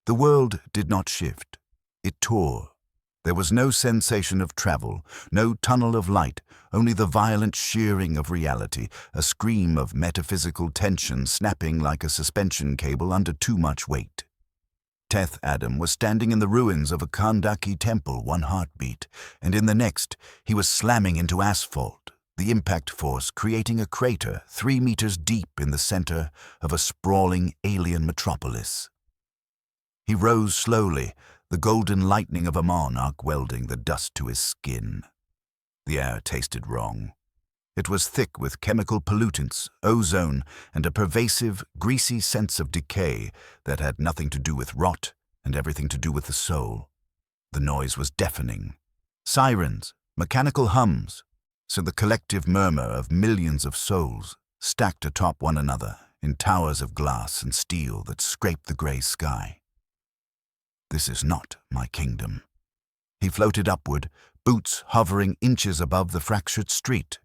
The world did not shift. It tore. There was no sensation of travel, no tunnel of light, only the violent shearing of reality, a scream of metaphysical tension snapping like a suspension cable under too much weight. Teth-Adam was standing in the ruins of a Kahndaq temple, one heartbeat, and in the next he was slamming into asphalt, the impact force creating a crater 3 meters deep in the center of a sprawling alien metropolis. He rose slowly, the golden lightning of a monarch welding the dust to his skin. The air tasted wrong. It was thick with chemical pollutants, ozone, and a pervasive, greasy sense of decay that had nothing to do with rot and everything to do with the soul. The noise was deafening. Sirens, mechanical hums, so the collective murmur of millions of souls stacked atop one another in towers of glass and steel that scraped the gray sky. This is not my kingdom. He floated upward, boots hovering inches above the fractured street.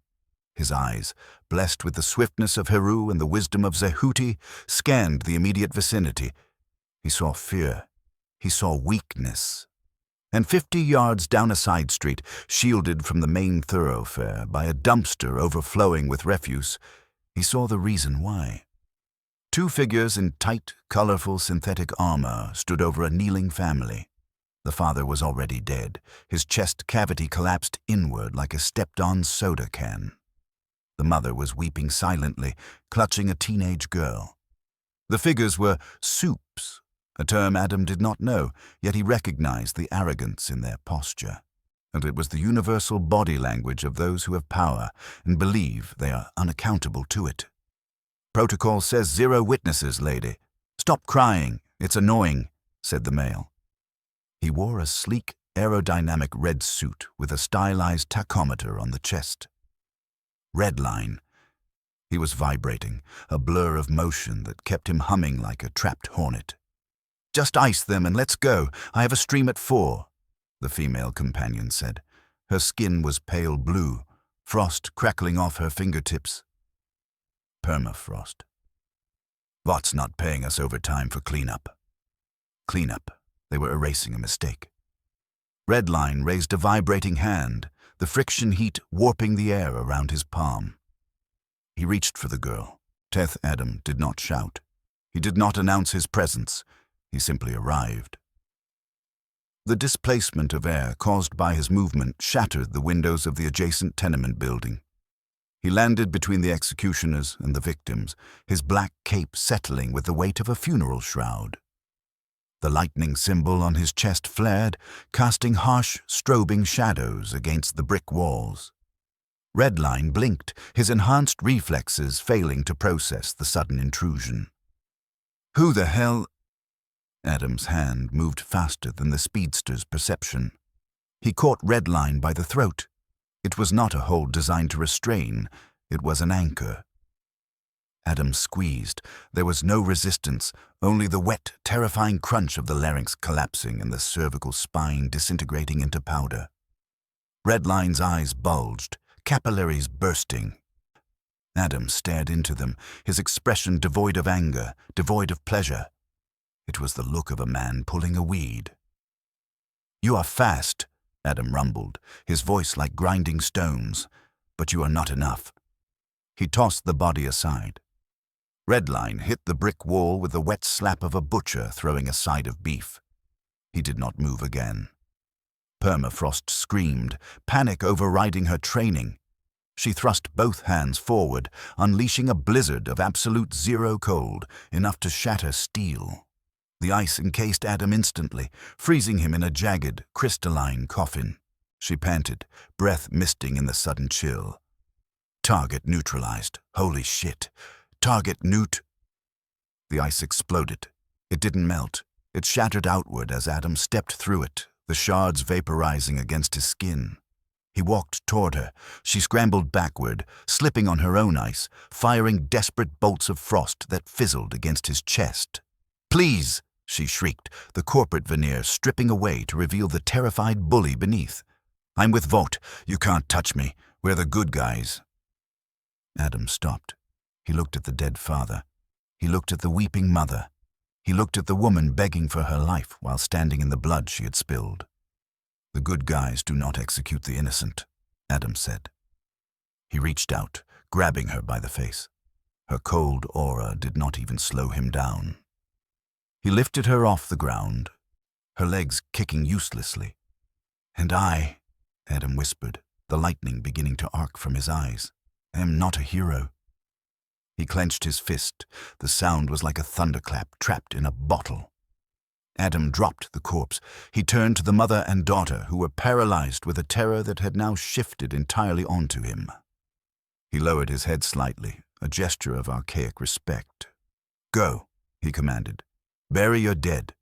His eyes, blessed with the swiftness of Heru and the wisdom of Zehuti, scanned the immediate vicinity. He saw fear. He saw weakness. And 50 yards down a side street, shielded from the main thoroughfare by a dumpster overflowing with refuse, he saw the reason why. 2 figures in tight, colorful synthetic armor stood over a kneeling family. The father was already dead. His chest cavity collapsed inward like a stepped-on soda can. The mother was weeping silently, clutching a teenage girl. The figures were supes, a term Adam did not know, yet he recognized the arrogance in their posture. And it was the universal body language of those who have power and believe they are unaccountable to it. "Protocol says 0 witnesses, lady. Stop crying, it's annoying," said the male. He wore a sleek, aerodynamic red suit with a stylized tachometer on the chest. Red line. He was vibrating, a blur of motion that kept him humming like a trapped hornet. "Just ice them and let's go. I have a stream at 4, the female companion said. Her skin was pale blue, frost crackling off her fingertips. Permafrost. Vought's not paying us overtime for cleanup. Cleanup. They were erasing a mistake. Redline raised a vibrating hand, the friction heat warping the air around his palm. He reached for the girl. Teth-Adam did not shout. He did not announce his presence. He simply arrived. The displacement of air caused by his movement shattered the windows of the adjacent tenement building. He landed between the executioners and the victims, his black cape settling with the weight of a funeral shroud. The lightning symbol on his chest flared, casting harsh, strobing shadows against the brick walls. Redline blinked, his enhanced reflexes failing to process the sudden intrusion. "Who the hell?" Adam's hand moved faster than the speedster's perception. He caught Redline by the throat. It was not a hold designed to restrain, it was an anchor. Adam squeezed. There was no resistance, only the wet, terrifying crunch of the larynx collapsing and the cervical spine disintegrating into powder. Redline's eyes bulged, capillaries bursting. Adam stared into them, his expression devoid of anger, devoid of pleasure. It was the look of a man pulling a weed. "You are fast," Adam rumbled, his voice like grinding stones, "but you are not enough." He tossed the body aside. Redline hit the brick wall with the wet slap of a butcher throwing a side of beef. He did not move again. Permafrost screamed, panic overriding her training. She thrust both hands forward, unleashing a blizzard of absolute zero cold, enough to shatter steel. The ice encased Adam instantly, freezing him in a jagged, crystalline coffin. She panted, breath misting in the sudden chill. "Target neutralized. Holy shit. Target neut—" The ice exploded. It didn't melt. It shattered outward as Adam stepped through it, the shards vaporizing against his skin. He walked toward her. She scrambled backward, slipping on her own ice, firing desperate bolts of frost that fizzled against his chest. "Please!" she shrieked, the corporate veneer stripping away to reveal the terrified bully beneath. "I'm with Vought. You can't touch me. We're the good guys." Adam stopped. He looked at the dead father. He looked at the weeping mother. He looked at the woman begging for her life while standing in the blood she had spilled. "The good guys do not execute the innocent," Adam said. He reached out, grabbing her by the face. Her cold aura did not even slow him down. He lifted her off the ground, her legs kicking uselessly. "And I," Adam whispered, the lightning beginning to arc from his eyes, "am not a hero." He clenched his fist. The sound was like a thunderclap trapped in a bottle. Adam dropped the corpse. He turned to the mother and daughter, who were paralyzed with a terror that had now shifted entirely onto him. He lowered his head slightly, a gesture of archaic respect. "Go," he commanded. "Bury your dead.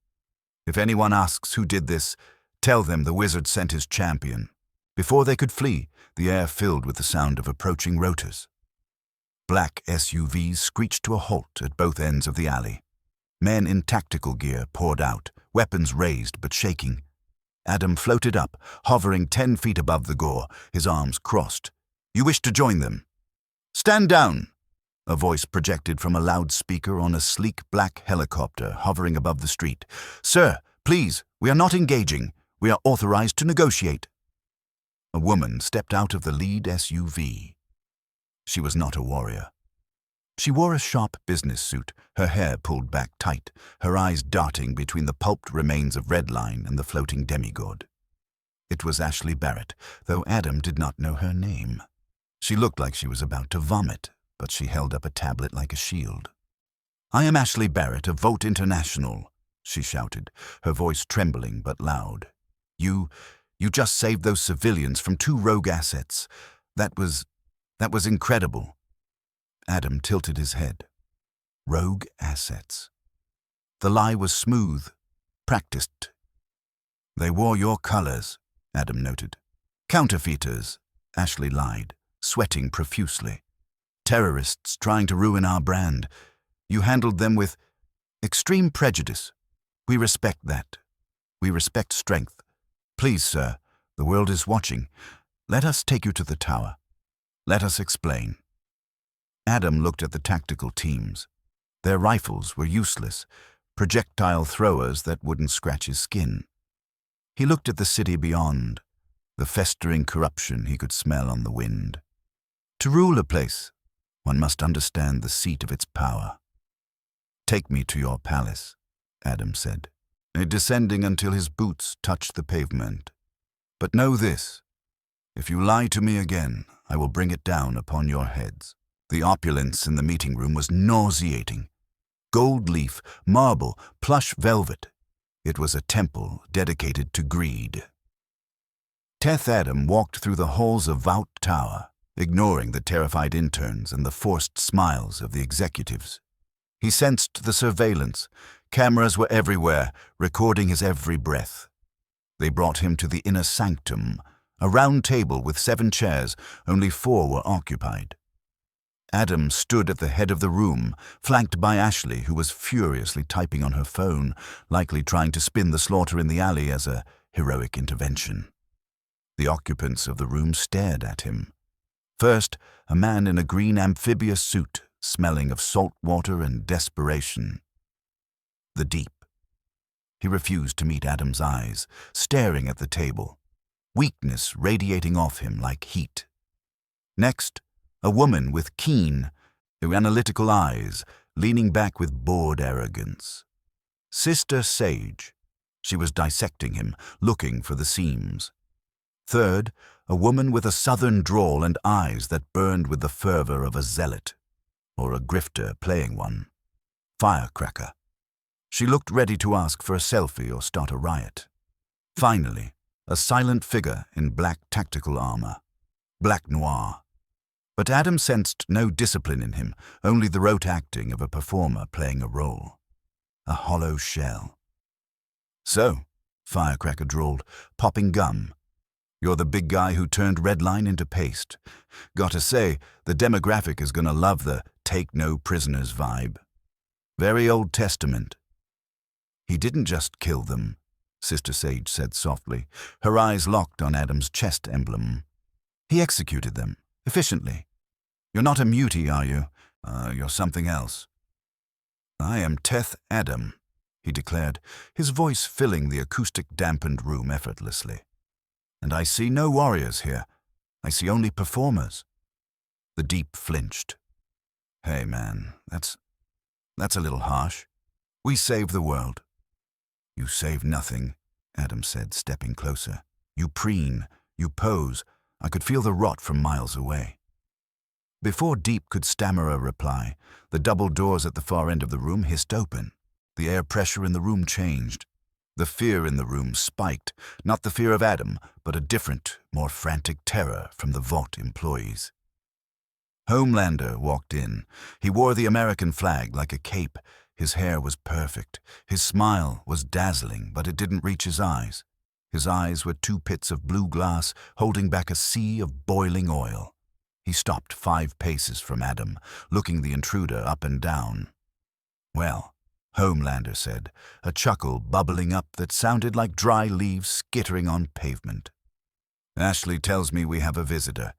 If anyone asks who did this, tell them the wizard sent his champion." Before they could flee, the air filled with the sound of approaching rotors. Black SUVs screeched to a halt at both ends of the alley. Men in tactical gear poured out, weapons raised but shaking. Adam floated up, hovering 10 feet above the gore, his arms crossed. "You wish to join them?" "Stand down!" A voice projected from a loudspeaker on a sleek black helicopter hovering above the street. "Sir, please, we are not engaging. We are authorized to negotiate." A woman stepped out of the lead SUV. She was not a warrior. She wore a sharp business suit, her hair pulled back tight, her eyes darting between the pulped remains of Redline and the floating demigod. It was Ashley Barrett, though Adam did not know her name. She looked like she was about to vomit, but she held up a tablet like a shield. "I am Ashley Barrett of Vought International," she shouted, her voice trembling but loud. You just saved those civilians from 2 rogue assets. That was incredible." Adam tilted his head. Rogue assets. The lie was smooth, practiced. "They wore your colors," Adam noted. "Counterfeiters," Ashley lied, sweating profusely. "Terrorists trying to ruin our brand. You handled them with extreme prejudice. We respect that. We respect strength. Please, sir, the world is watching. Let us take you to the tower. Let us explain." Adam looked at the tactical teams. Their rifles were useless, projectile throwers that wouldn't scratch his skin. He looked at the city beyond, the festering corruption he could smell on the wind. To rule a place, one must understand the seat of its power. "Take me to your palace," Adam said, descending until his boots touched the pavement. "But know this, if you lie to me again, I will bring it down upon your heads." The opulence in the meeting room was nauseating. Gold leaf, marble, plush velvet. It was a temple dedicated to greed. Teth-Adam walked through the halls of Vought Tower, ignoring the terrified interns and the forced smiles of the executives. He sensed the surveillance. Cameras were everywhere, recording his every breath. They brought him to the inner sanctum, a round table with 7 chairs, only 4 were occupied. Adam stood at the head of the room, flanked by Ashley, who was furiously typing on her phone, likely trying to spin the slaughter in the alley as a heroic intervention. The occupants of the room stared at him. First, a man in a green amphibious suit, smelling of salt water and desperation. The deep. He refused to meet Adam's eyes, staring at the table, weakness radiating off him like heat. Next, a woman with keen, analytical eyes, leaning back with bored arrogance. Sister Sage. She was dissecting him, looking for the seams. Third, a woman with a southern drawl and eyes that burned with the fervor of a zealot, or a grifter playing one. Firecracker. She looked ready to ask for a selfie or start a riot. Finally, a silent figure in black tactical armor. Black Noir. But Adam sensed no discipline in him, only the rote acting of a performer playing a role. A hollow shell. "So," Firecracker drawled, popping gum. "You're the big guy who turned Redline into paste. Gotta say, the demographic is gonna love the take no prisoners vibe. Very Old Testament." "He didn't just kill them," Sister Sage said softly, her eyes locked on Adam's chest emblem. "He executed them. Efficiently. You're not a mutie, are you? You're something else." "I am Teth-Adam," he declared, his voice filling the acoustic-dampened room effortlessly. "And I see no warriors here. I see only performers." The Deep flinched. "Hey, man, that's a little harsh. We save the world." "You save nothing," Adam said, stepping closer. "You preen, you pose. I could feel the rot from miles away." Before Deep could stammer a reply, the double doors at the far end of the room hissed open. The air pressure in the room changed. The fear in the room spiked, not the fear of Adam, but a different, more frantic terror from the Vought employees. Homelander walked in. He wore the American flag like a cape. His hair was perfect. His smile was dazzling, but it didn't reach his eyes. His eyes were two pits of blue glass holding back a sea of boiling oil. He stopped 5 paces from Adam, looking the intruder up and down. "Well," Homelander said, a chuckle bubbling up that sounded like dry leaves skittering on pavement. "Ashley tells me we have a visitor,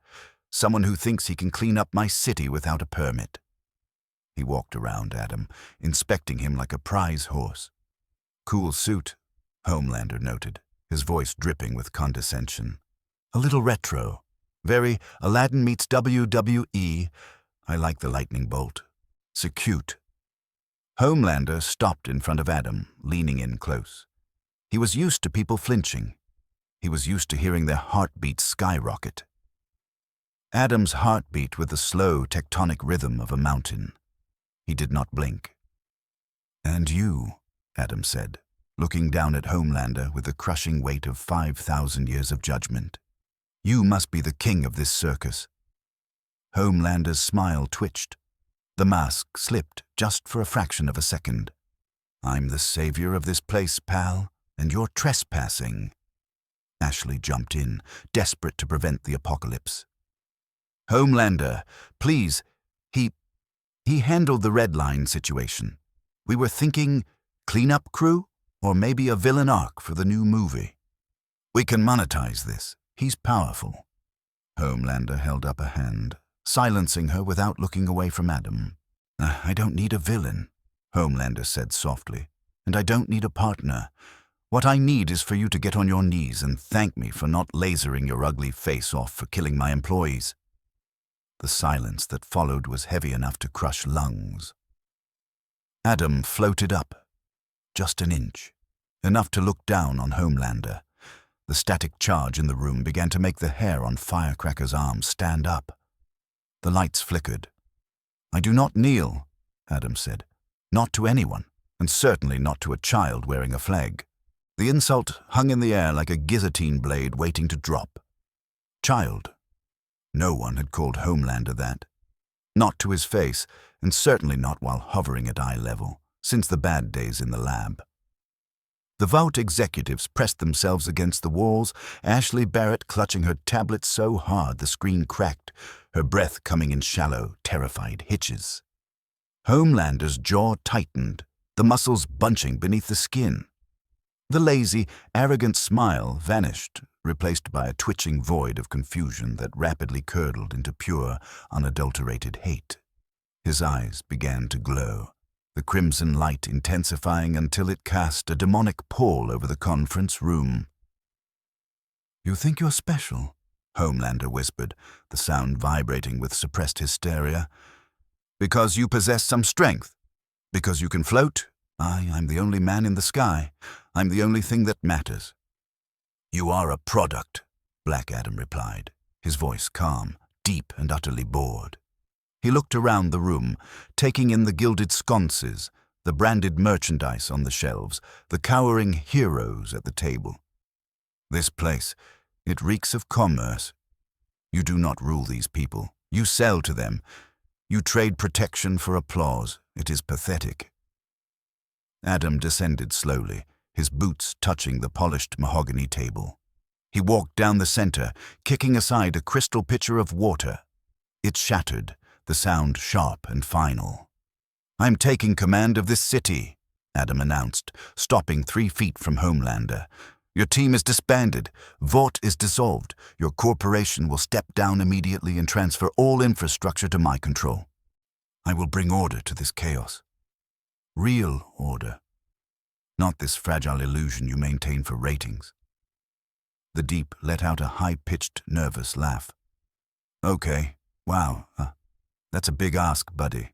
someone who thinks he can clean up my city without a permit." He walked around Adam, inspecting him like a prize horse. "Cool suit," Homelander noted, his voice dripping with condescension. "A little retro. Very Aladdin meets WWE. I like the lightning bolt. So cute." Homelander stopped in front of Adam, leaning in close. He was used to people flinching. He was used to hearing their heartbeats skyrocket. Adam's heart beat with the slow, tectonic rhythm of a mountain. He did not blink. "And you," Adam said, looking down at Homelander with the crushing weight of 5,000 years of judgment. "You must be the king of this circus." Homelander's smile twitched. The mask slipped just for a fraction of a second. "I'm the savior of this place, pal, and you're trespassing." Ashley jumped in, desperate to prevent the apocalypse. "Homelander, please, he handled the Red Line situation. We were thinking cleanup crew, or maybe a villain arc for the new movie. We can monetize this. He's powerful." Homelander held up a hand, silencing her without looking away from Adam. "I don't need a villain," Homelander said softly, "and I don't need a partner. What I need is for you to get on your knees and thank me for not lasering your ugly face off for killing my employees." The silence that followed was heavy enough to crush lungs. Adam floated up, just an inch, enough to look down on Homelander. The static charge in the room began to make the hair on Firecracker's arms stand up. The lights flickered. "I do not kneel," Adam said. "Not to anyone, and certainly not to a child wearing a flag." The insult hung in the air like a guillotine blade waiting to drop. Child. No one had called Homelander that. Not to his face, and certainly not while hovering at eye level, since the bad days in the lab. The Vought executives pressed themselves against the walls, Ashley Barrett clutching her tablet so hard the screen cracked, her breath coming in shallow, terrified hitches. Homelander's jaw tightened, the muscles bunching beneath the skin. The lazy, arrogant smile vanished, replaced by a twitching void of confusion that rapidly curdled into pure, unadulterated hate. His eyes began to glow, the crimson light intensifying until it cast a demonic pall over the conference room. "You think you're special?" Homelander whispered, the sound vibrating with suppressed hysteria. "Because you possess some strength. Because you can float. I'm the only man in the sky. I'm the only thing that matters." "You are a product," Black Adam replied, his voice calm, deep and utterly bored. He looked around the room, taking in the gilded sconces, the branded merchandise on the shelves, the cowering heroes at the table. "This place, it reeks of commerce. You do not rule these people. You sell to them. You trade protection for applause. It is pathetic." Adam descended slowly, his boots touching the polished mahogany table. He walked down the center, kicking aside a crystal pitcher of water. It shattered, the sound sharp and final. "I'm taking command of this city," Adam announced, stopping 3 feet from Homelander. "Your team is disbanded. Vought is dissolved. Your corporation will step down immediately and transfer all infrastructure to my control. I will bring order to this chaos. Real order. Not this fragile illusion you maintain for ratings. The Deep let out a high-pitched, nervous laugh. Okay, wow, that's a big ask, buddy.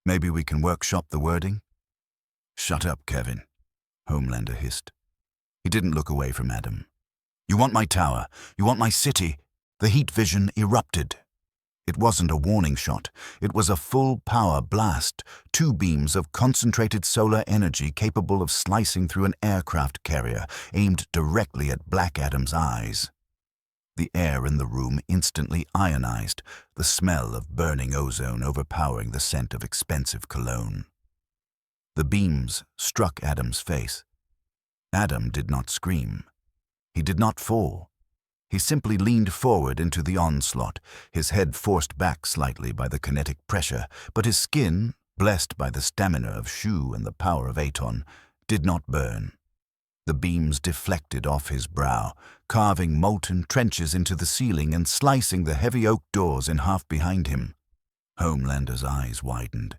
Maybe we can workshop the wording? Shut up, Kevin, Homelander hissed. He didn't look away from Adam. You want my tower? You want my city? The heat vision erupted. It wasn't a warning shot. It was a full-power blast, 2 beams of concentrated solar energy capable of slicing through an aircraft carrier, aimed directly at Black Adam's eyes. The air in the room instantly ionized, the smell of burning ozone overpowering the scent of expensive cologne. The beams struck Adam's face. Adam did not scream. He did not fall. He simply leaned forward into the onslaught, his head forced back slightly by the kinetic pressure, but his skin, blessed by the stamina of Shu and the power of Aton, did not burn. The beams deflected off his brow, carving molten trenches into the ceiling and slicing the heavy oak doors in half behind him. Homelander's eyes widened.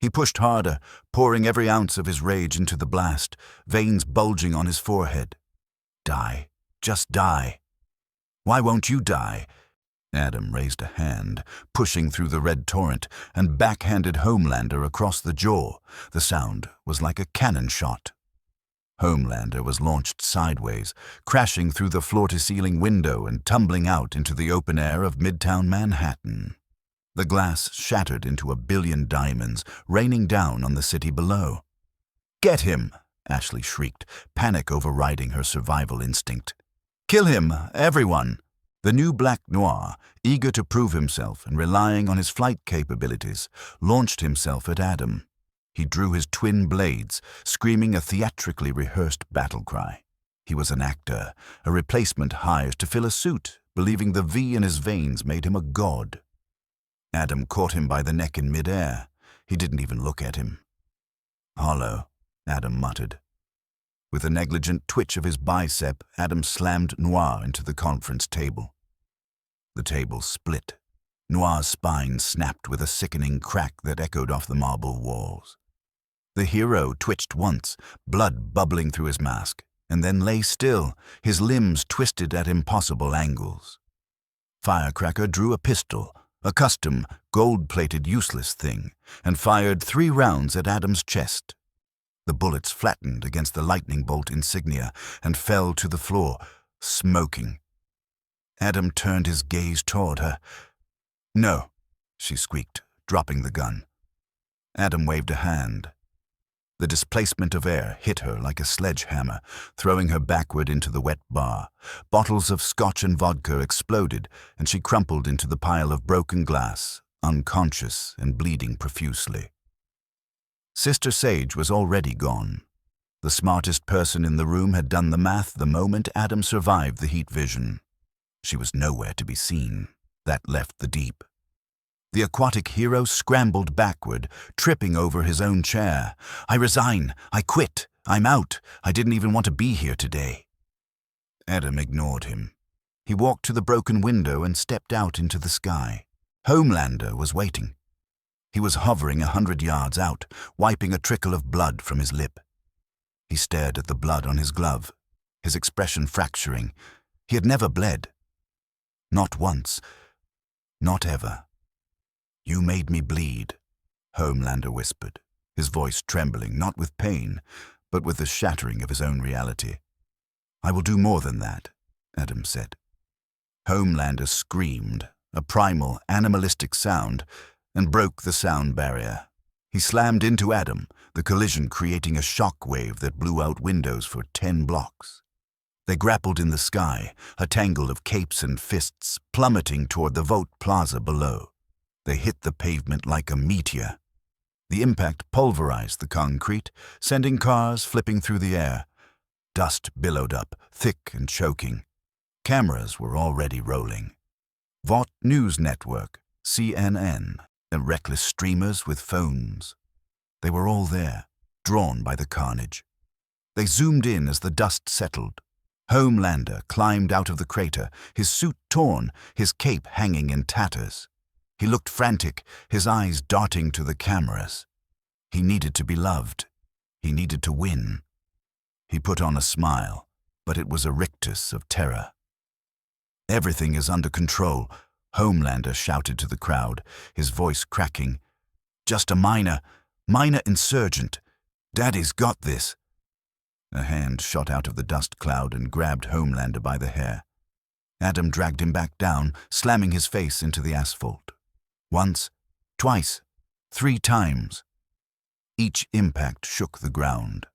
He pushed harder, pouring every ounce of his rage into the blast, veins bulging on his forehead. Die. Just die. Why won't you die? Adam raised a hand, pushing through the red torrent, and backhanded Homelander across the jaw. The sound was like a cannon shot. Homelander was launched sideways, crashing through the floor-to-ceiling window and tumbling out into the open air of Midtown Manhattan. The glass shattered into a billion diamonds, raining down on the city below. "Get him!" Ashley shrieked, panic overriding her survival instinct. "Kill him, everyone!" The new Black Noir, eager to prove himself and relying on his flight capabilities, launched himself at Adam. He drew his twin blades, screaming a theatrically rehearsed battle cry. He was an actor, a replacement hired to fill a suit, believing the V in his veins made him a god. Adam caught him by the neck in midair. He didn't even look at him. "Hollow," Adam muttered. With a negligent twitch of his bicep, Adam slammed Noir into the conference table. The table split. Noir's spine snapped with a sickening crack that echoed off the marble walls. The hero twitched once, blood bubbling through his mask, and then lay still, his limbs twisted at impossible angles. Firecracker drew a pistol, a custom, gold-plated useless thing, and fired 3 rounds at Adam's chest. The bullets flattened against the lightning bolt insignia and fell to the floor, smoking. Adam turned his gaze toward her. "No," she squeaked, dropping the gun. Adam waved a hand. The displacement of air hit her like a sledgehammer, throwing her backward into the wet bar. Bottles of scotch and vodka exploded, and she crumpled into the pile of broken glass, unconscious and bleeding profusely. Sister Sage was already gone. The smartest person in the room had done the math the moment Adam survived the heat vision. She was nowhere to be seen. That left the Deep. The aquatic hero scrambled backward, tripping over his own chair. "I resign. I quit. I'm out. I didn't even want to be here today." Adam ignored him. He walked to the broken window and stepped out into the sky. Homelander was waiting. He was hovering 100 yards out, wiping a trickle of blood from his lip. He stared at the blood on his glove, his expression fracturing. He had never bled. Not once. Not ever. "You made me bleed," Homelander whispered, his voice trembling not with pain, but with the shattering of his own reality. "I will do more than that," Adam said. Homelander screamed, a primal, animalistic sound, and broke the sound barrier. He slammed into Adam, the collision creating a shock wave that blew out windows for 10 blocks. They grappled in the sky, a tangle of capes and fists, plummeting toward the Vought Plaza below. They hit the pavement like a meteor. The impact pulverized the concrete, sending cars flipping through the air. Dust billowed up, thick and choking. Cameras were already rolling. Vought News Network, CNN, and reckless streamers with phones. They were all there, drawn by the carnage. They zoomed in as the dust settled. Homelander climbed out of the crater, his suit torn, his cape hanging in tatters. He looked frantic, his eyes darting to the cameras. He needed to be loved. He needed to win. He put on a smile, but it was a rictus of terror. "Everything is under control," Homelander shouted to the crowd, his voice cracking. "Just a minor insurgent. Daddy's got this." A hand shot out of the dust cloud and grabbed Homelander by the hair. Adam dragged him back down, slamming his face into the asphalt. Once, twice, 3 times. Each impact shook the ground.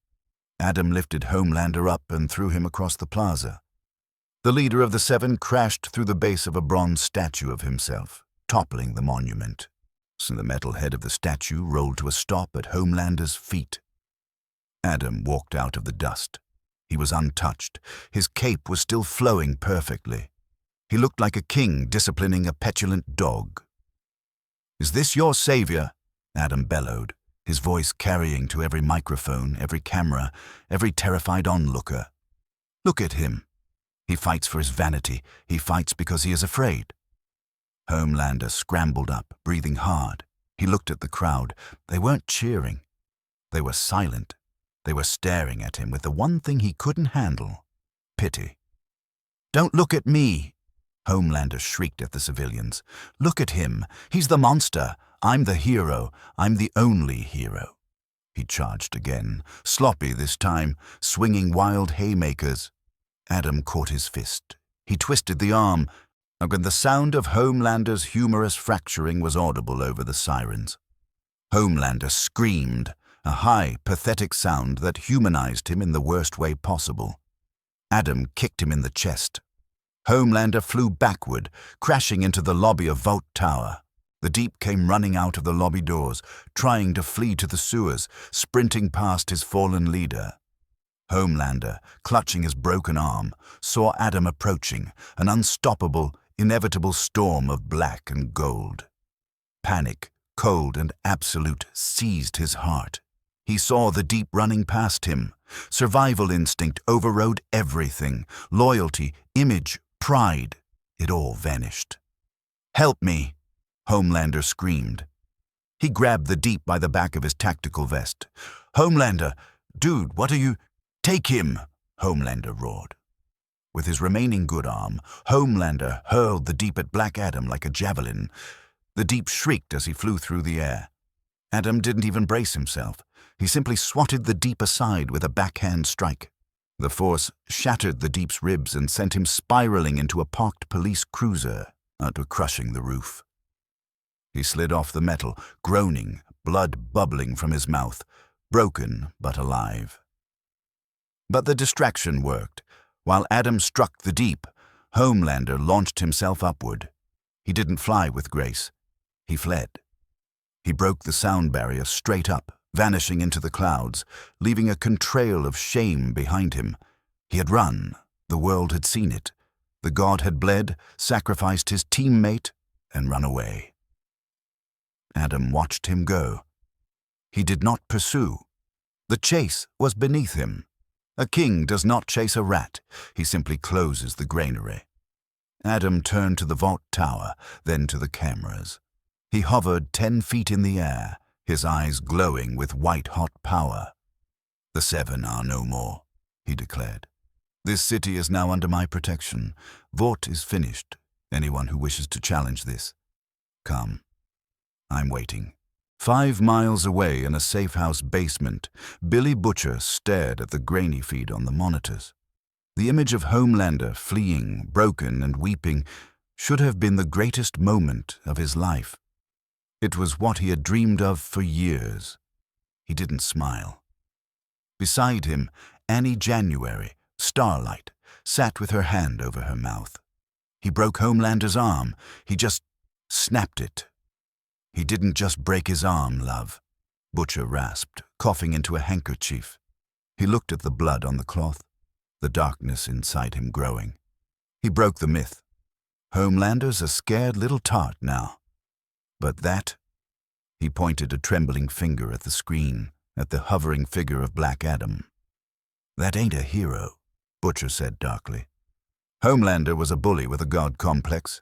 Adam lifted Homelander up and threw him across the plaza. The leader of the 7 crashed through the base of a bronze statue of himself, toppling the monument. So the metal head of the statue rolled to a stop at Homelander's feet. Adam walked out of the dust. He was untouched. His cape was still flowing perfectly. He looked like a king disciplining a petulant dog. "Is this your savior?" Adam bellowed, his voice carrying to every microphone, every camera, every terrified onlooker. "Look at him. He fights for his vanity. He fights because he is afraid." Homelander scrambled up, breathing hard. He looked at the crowd. They weren't cheering. They were silent. They were staring at him with the one thing he couldn't handle: pity. "Don't look at me!" Homelander shrieked at the civilians. "Look at him. He's the monster. I'm the hero. I'm the only hero." He charged again, sloppy this time, swinging wild haymakers. Adam caught his fist. He twisted the arm, and the sound of Homelander's humorous fracturing was audible over the sirens. Homelander screamed, a high, pathetic sound that humanized him in the worst way possible. Adam kicked him in the chest. Homelander flew backward, crashing into the lobby of Vought Tower. The Deep came running out of the lobby doors, trying to flee to the sewers, sprinting past his fallen leader. Homelander, clutching his broken arm, saw Adam approaching, an unstoppable, inevitable storm of black and gold. Panic, cold and absolute, seized his heart. He saw the Deep running past him. Survival instinct overrode everything. Loyalty, image, pride. It all vanished. "Help me!" Homelander screamed. He grabbed the Deep by the back of his tactical vest. "Homelander! Dude, what are you—" "Take him!" Homelander roared. With his remaining good arm, Homelander hurled the Deep at Black Adam like a javelin. The Deep shrieked as he flew through the air. Adam didn't even brace himself. He simply swatted the Deep aside with a backhand strike. The force shattered the Deep's ribs and sent him spiraling into a parked police cruiser, after crushing the roof. He slid off the metal, groaning, blood bubbling from his mouth, broken but alive. But the distraction worked. While Adam struck the Deep, Homelander launched himself upward. He didn't fly with grace. He fled. He broke the sound barrier straight up, vanishing into the clouds, leaving a contrail of shame behind him. He had run. The world had seen it. The god had bled, sacrificed his teammate, and run away. Adam watched him go. He did not pursue. The chase was beneath him. A king does not chase a rat. He simply closes the granary. Adam turned to the Vought Tower, then to the cameras. He hovered 10 feet in the air, his eyes glowing with white-hot power. "The 7 are no more," he declared. "This city is now under my protection. Vought is finished. Anyone who wishes to challenge this, come. I'm waiting." 5 miles away in a safe-house basement, Billy Butcher stared at the grainy feed on the monitors. The image of Homelander fleeing, broken and weeping, should have been the greatest moment of his life. It was what he had dreamed of for years. He didn't smile. Beside him, Annie January, Starlight, sat with her hand over her mouth. He broke Homelander's arm. He just snapped it. "He didn't just break his arm, love," Butcher rasped, coughing into a handkerchief. He looked at the blood on the cloth, the darkness inside him growing. He broke the myth. Homelander's a scared little tart now. But that— he pointed a trembling finger at the screen, at the hovering figure of Black Adam. "That ain't a hero," Butcher said darkly. "Homelander was a bully with a god complex.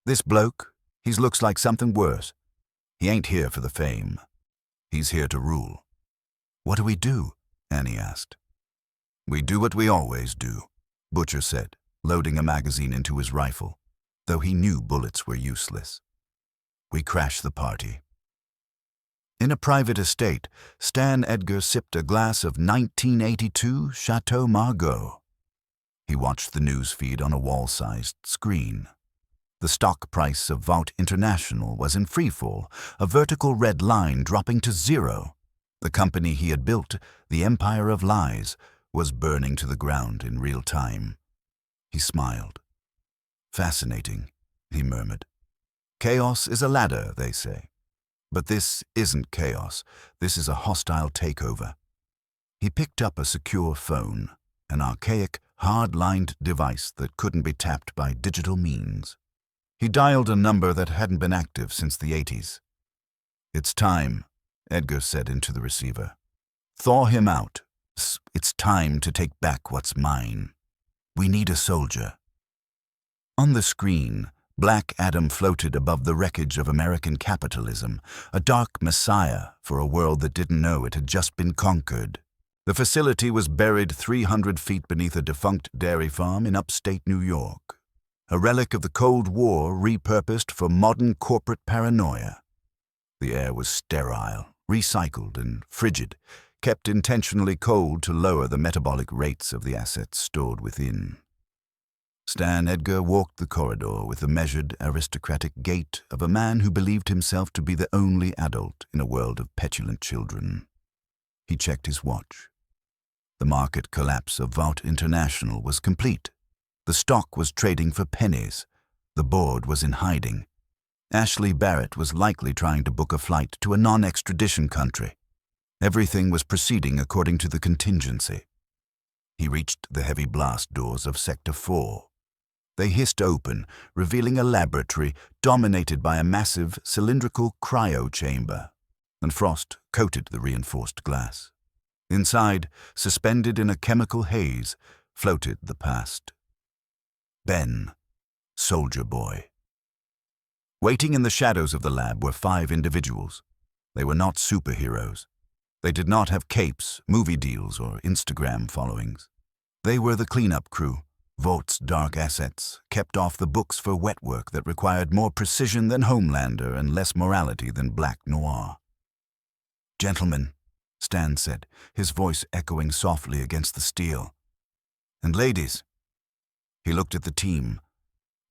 This bloke, he looks like something worse. He ain't here for the fame. He's here to rule." "What do we do?" Annie asked. We do what we always do, Butcher said, loading a magazine into his rifle, though he knew bullets were useless. We crash the party. In a private estate, Stan Edgar sipped a glass of 1982 Chateau Margaux. He watched the news feed on a wall-sized screen. The stock price of Vought International was in freefall, a vertical red line dropping to zero. The company he had built, the Empire of Lies, was burning to the ground in real time. He smiled. Fascinating, he murmured. Chaos is a ladder, they say. But this isn't chaos. This is a hostile takeover. He picked up a secure phone, an archaic, hard-lined device that couldn't be tapped by digital means. He dialed a number that hadn't been active since the 80s. It's time, Edgar said into the receiver. Thaw him out. It's time to take back what's mine. We need a soldier. On the screen, Black Adam floated above the wreckage of American capitalism, a dark messiah for a world that didn't know it had just been conquered. The facility was buried 300 feet beneath a defunct dairy farm in upstate New York, a relic of the Cold War repurposed for modern corporate paranoia. The air was sterile, recycled, and frigid, kept intentionally cold to lower the metabolic rates of the assets stored within. Stan Edgar walked the corridor with the measured, aristocratic gait of a man who believed himself to be the only adult in a world of petulant children. He checked his watch. The market collapse of Vought International was complete. The stock was trading for pennies. The board was in hiding. Ashley Barrett was likely trying to book a flight to a non-extradition country. Everything was proceeding according to the contingency. He reached the heavy blast doors of Sector 4. They hissed open, revealing a laboratory dominated by a massive cylindrical cryo chamber, and frost coated the reinforced glass. Inside, suspended in a chemical haze, floated the past. Ben, Soldier Boy. Waiting in the shadows of the lab were 5 individuals. They were not superheroes. They did not have capes, movie deals, or Instagram followings. They were the cleanup crew, Vaught's dark assets, kept off the books for wet work that required more precision than Homelander and less morality than Black Noir. "Gentlemen," Stan said, his voice echoing softly against the steel. "And ladies." He looked at the team.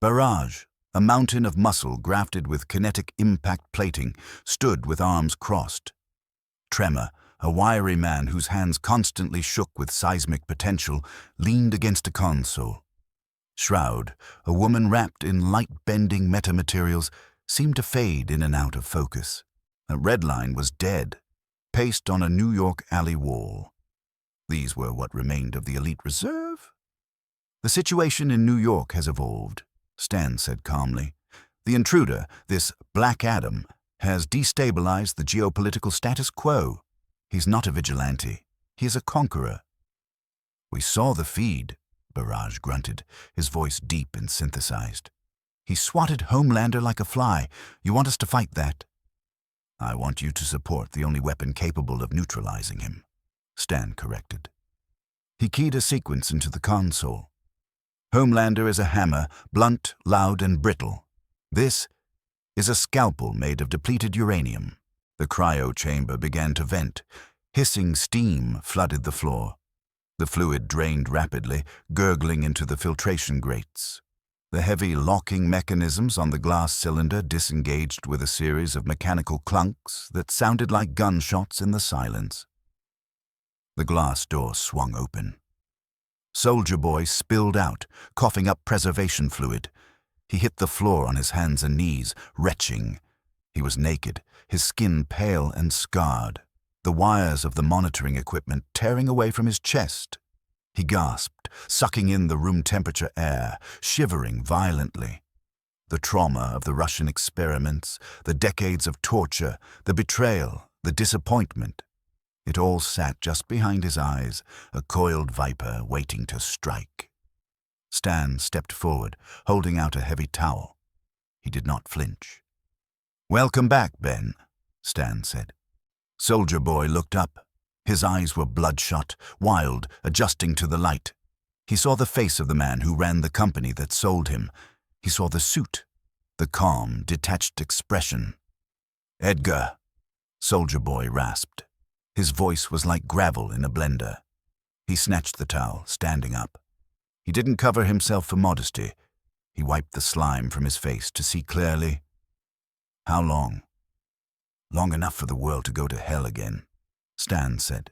Barrage, a mountain of muscle grafted with kinetic impact plating, stood with arms crossed. Tremor, a wiry man whose hands constantly shook with seismic potential, leaned against a console. Shroud, a woman wrapped in light-bending metamaterials, seemed to fade in and out of focus. A redline was dead, pasted on a New York alley wall. These were what remained of the elite reserve? "The situation in New York has evolved," Stan said calmly. "The intruder, this Black Adam, has destabilized the geopolitical status quo. He's not a vigilante. He is a conqueror." "We saw the feed," Barrage grunted, his voice deep and synthesized. "He swatted Homelander like a fly. You want us to fight that?" "I want you to support the only weapon capable of neutralizing him," Stan corrected. He keyed a sequence into the console. "Homelander is a hammer, blunt, loud, and brittle. This is a scalpel made of depleted uranium." The cryo chamber began to vent. Hissing steam flooded the floor. The fluid drained rapidly, gurgling into the filtration grates. The heavy locking mechanisms on the glass cylinder disengaged with a series of mechanical clunks that sounded like gunshots in the silence. The glass door swung open. Soldier Boy spilled out, coughing up preservation fluid. He hit the floor on his hands and knees, retching. He was naked, his skin pale and scarred, the wires of the monitoring equipment tearing away from his chest. He gasped, sucking in the room-temperature air, shivering violently. The trauma of the Russian experiments, the decades of torture, the betrayal, the disappointment. It all sat just behind his eyes, a coiled viper waiting to strike. Stan stepped forward, holding out a heavy towel. He did not flinch. "Welcome back, Ben," Stan said. Soldier Boy looked up. His eyes were bloodshot, wild, adjusting to the light. He saw the face of the man who ran the company that sold him. He saw the suit, the calm, detached expression. "Edgar," Soldier Boy rasped. His voice was like gravel in a blender. He snatched the towel, standing up. He didn't cover himself for modesty. He wiped the slime from his face to see clearly. "How long?" "Long enough for the world to go to hell again," Stan said.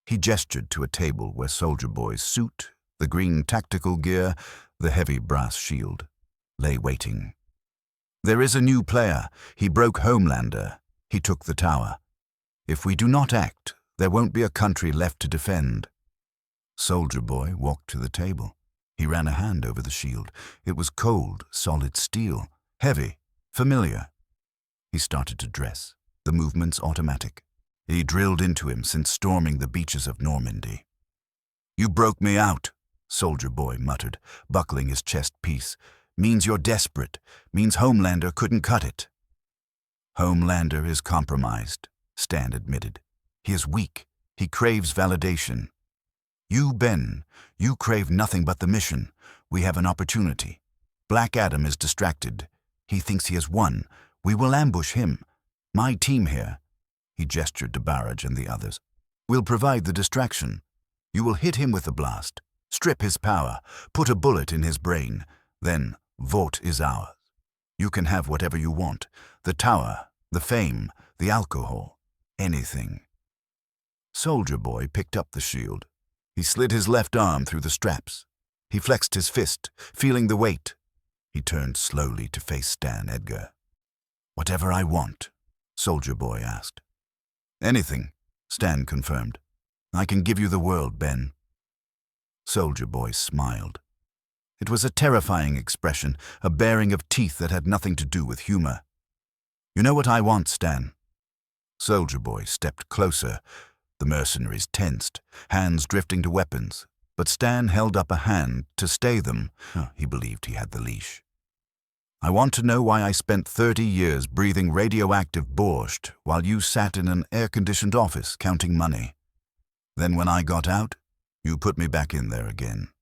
He gestured to a table where Soldier Boy's suit, the green tactical gear, the heavy brass shield, lay waiting. "There is a new player. He broke Homelander. He took the tower. If we do not act, there won't be a country left to defend." Soldier Boy walked to the table. He ran a hand over the shield. It was cold, solid steel, heavy, familiar. He started to dress, the movements automatic. He drilled into him since storming the beaches of Normandy. "You broke me out," Soldier Boy muttered, buckling his chest piece. "Means you're desperate. Means Homelander couldn't cut it." "Homelander is compromised," Stan admitted. "He is weak. He craves validation. You, Ben, you crave nothing but the mission. We have an opportunity. Black Adam is distracted. He thinks he has won. We will ambush him. My team here," he gestured to Barrage and the others, "will provide the distraction. You will hit him with the blast, strip his power, put a bullet in his brain. Then Vought is ours. You can have whatever you want. The tower, the fame, the alcohol, anything." Soldier Boy picked up the shield. He slid his left arm through the straps. He flexed his fist, feeling the weight. He turned slowly to face Stan Edgar. "Whatever I want?" Soldier Boy asked. "Anything," Stan confirmed. "I can give you the world, Ben." Soldier Boy smiled. It was a terrifying expression, a baring of teeth that had nothing to do with humor. "You know what I want, Stan?" Soldier Boy stepped closer. The mercenaries tensed, hands drifting to weapons, but Stan held up a hand to stay them. He believed he had the leash. "I want to know why I spent 30 years breathing radioactive borscht while you sat in an air-conditioned office counting money. Then when I got out, you put me back in there again."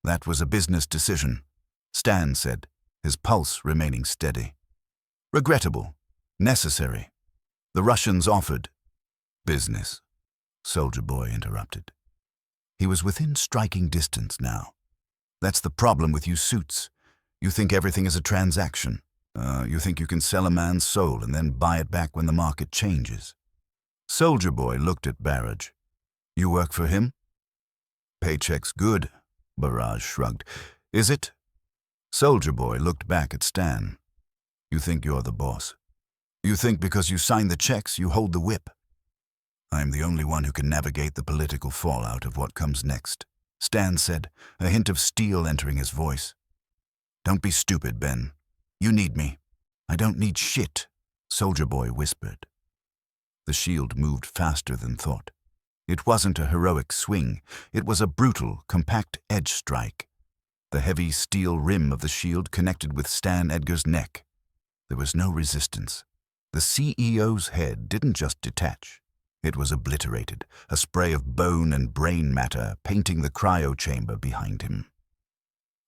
"That was a business decision," Stan said, his pulse remaining steady. "Regrettable, necessary. The Russians offered—" "Business," Soldier Boy interrupted. He was within striking distance now. "That's the problem with you suits. You think everything is a transaction. You think you can sell a man's soul and then buy it back when the market changes." Soldier Boy looked at Barrage. "You work for him?" "Paycheck's good," Barrage shrugged. "Is it?" Soldier Boy looked back at Stan. "You think you're the boss. You think because you sign the checks, you hold the whip. I'm the only one who can navigate the political fallout of what comes next," Stan said, a hint of steel entering his voice. "Don't be stupid, Ben. You need me." "I don't need shit," Soldier Boy whispered. The shield moved faster than thought. It wasn't a heroic swing. It was a brutal, compact edge strike. The heavy steel rim of the shield connected with Stan Edgar's neck. There was no resistance. The CEO's head didn't just detach. It was obliterated, a spray of bone and brain matter painting the cryo chamber behind him.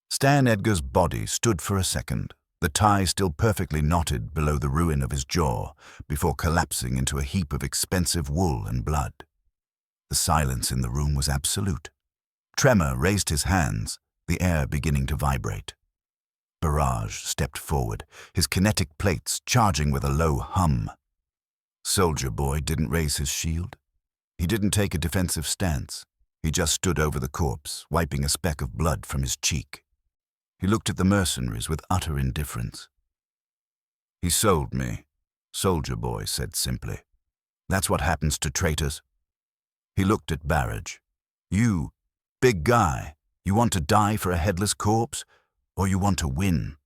Stan Edgar's body stood for a second, the tie still perfectly knotted below the ruin of his jaw, before collapsing into a heap of expensive wool and blood. The silence in the room was absolute. Tremor raised his hands, the air beginning to vibrate. Barrage stepped forward, his kinetic plates charging with a low hum. Soldier Boy didn't raise his shield. He didn't take a defensive stance. He just stood over the corpse, wiping a speck of blood from his cheek. He looked at the mercenaries with utter indifference. "He sold me," Soldier Boy said simply. "That's what happens to traitors." He looked at Barrage. "You, big guy, you want to die for a headless corpse, or you want to win?"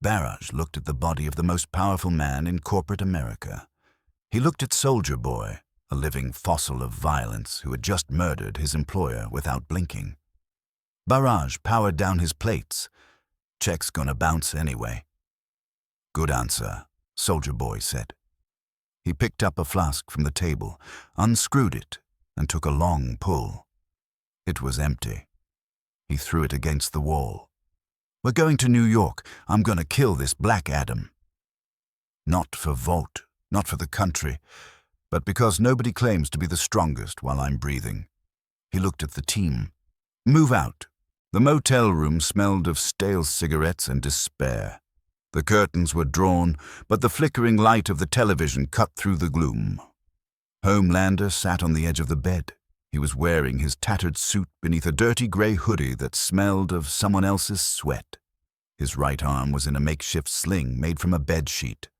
Barrage looked at the body of the most powerful man in corporate America. He looked at Soldier Boy, a living fossil of violence who had just murdered his employer without blinking. Barrage powered down his plates. "Check's gonna bounce anyway." "Good answer," Soldier Boy said. He picked up a flask from the table, unscrewed it, and took a long pull. It was empty. He threw it against the wall. "We're going to New York. I'm going to kill this Black Adam. Not for Vought, not for the country, but because nobody claims to be the strongest while I'm breathing." He looked at the team. "Move out." The motel room smelled of stale cigarettes and despair. The curtains were drawn, but the flickering light of the television cut through the gloom. Homelander sat on the edge of the bed. He was wearing his tattered suit beneath a dirty gray hoodie that smelled of someone else's sweat. His right arm was in a makeshift sling made from a bedsheet.